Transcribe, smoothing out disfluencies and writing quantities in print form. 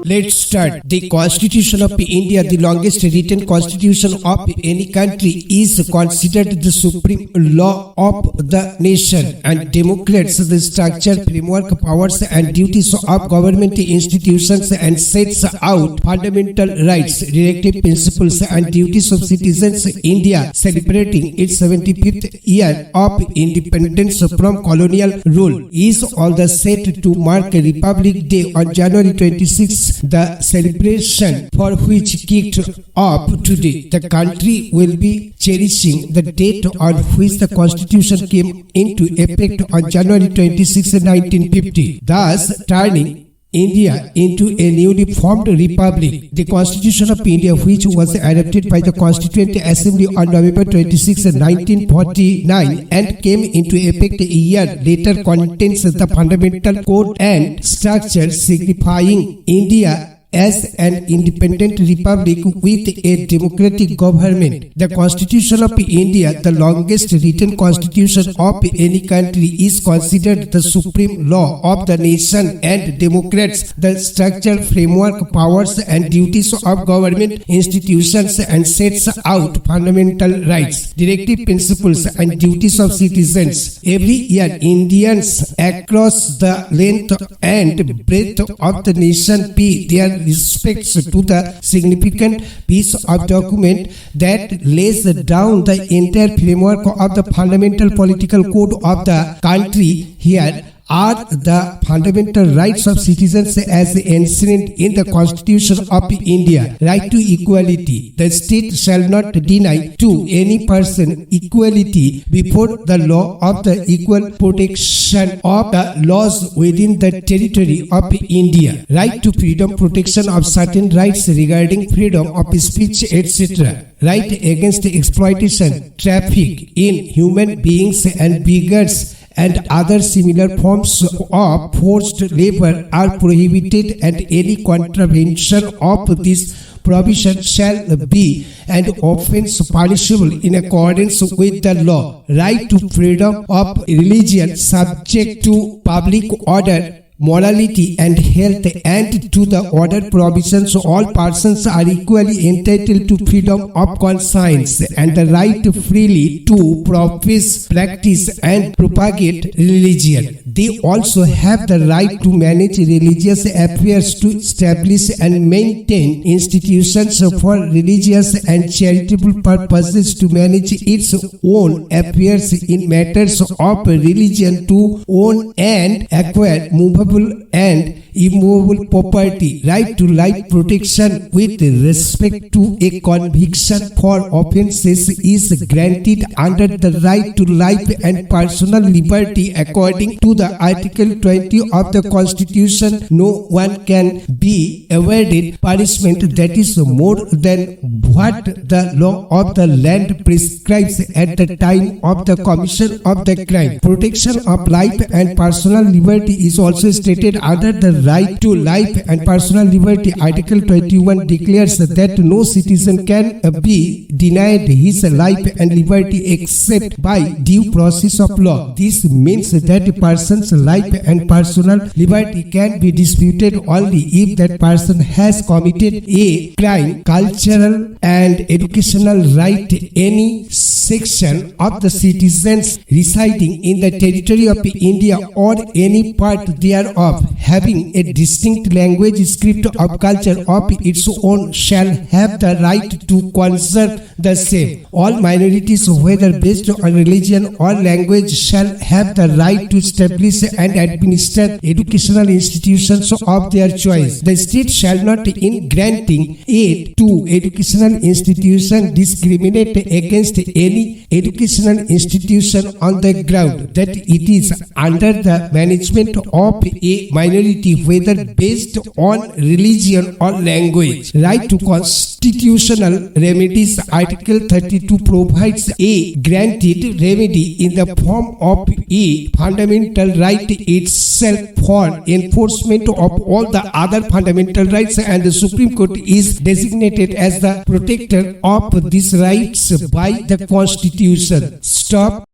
let's start. The Constitution of India, the longest written constitution of any country, is considered the supreme law of the nation and demonstrates the structure, framework, powers and duties of government institutions and sets out fundamental rights, directive principles and duties of citizens. India, celebrating its 75th year of independence from colonial rule, is on the set to mark Republic Day on January 26, the celebration for which kicked off today. The country will be cherishing the date on which the Constitution came into effect on January 26, 1950, thus turning India into a newly formed republic. The Constitution of India, which was adopted by the Constituent Assembly on November 26, 1949 and came into effect a year later, contains the fundamental code and structure signifying India as an independent republic with a democratic government. The Constitution of India, the longest written constitution of any country, is considered the supreme law of the nation and demonstrates the structure, framework, powers and duties of government institutions and sets out fundamental rights, directive principles and duties of citizens. Every year, Indians across the length and breadth of the nation pay their respects to the significant piece of document that lays down the entire framework of the fundamental political code of the country. Here are the fundamental rights of citizens as enshrined in the Constitution of India. Right to equality. The state shall not deny to any person equality before the law of the equal protection of the laws within the territory of India. Right to freedom, protection of certain rights regarding freedom of speech, etc. Right against exploitation, traffic in human beings and beggars and other similar forms of forced labor are prohibited, and any contravention of this provision shall be an offence punishable in accordance with the law. Right to freedom of religion, subject to public order, morality and health, and to the order provisions. All persons are equally entitled to freedom of conscience and the right freely to profess, practice and propagate religion. They also have the right to manage religious affairs, to establish and maintain institutions for religious and charitable purposes, to manage its own affairs in matters of religion, to own and acquire movable and immovable property. Right to life protection with respect to a conviction for offences is granted under the right to life and personal liberty according to the Article 20 of the Constitution. No one can be awarded punishment that is more than what the law of the land prescribes at the time of the commission of the crime. Protection of life and personal liberty is also stated under the right to life and personal liberty. Article 21 declares that no citizen can be denied his life and liberty except by due process of law. This means that a person's life and personal liberty can be disputed only if that person has committed a crime. Cultural and educational right. Any section of the citizens residing in the territory of India or any part thereof having a distinct language, script of culture of its own shall have the right to conserve the same. All minorities, whether based on religion or language, shall have the right to establish and administer educational institutions of their choice. The state shall not, in granting aid to educational institutions, discriminate against any educational institution on the ground that it is under the management of a minority, whether based on religion or language. Right to constitutional remedies. Article 32 provides a granted remedy in the form of a fundamental right itself for enforcement of all the other fundamental rights, and the Supreme Court is designated as the protector of these rights by the Constitution. Stop.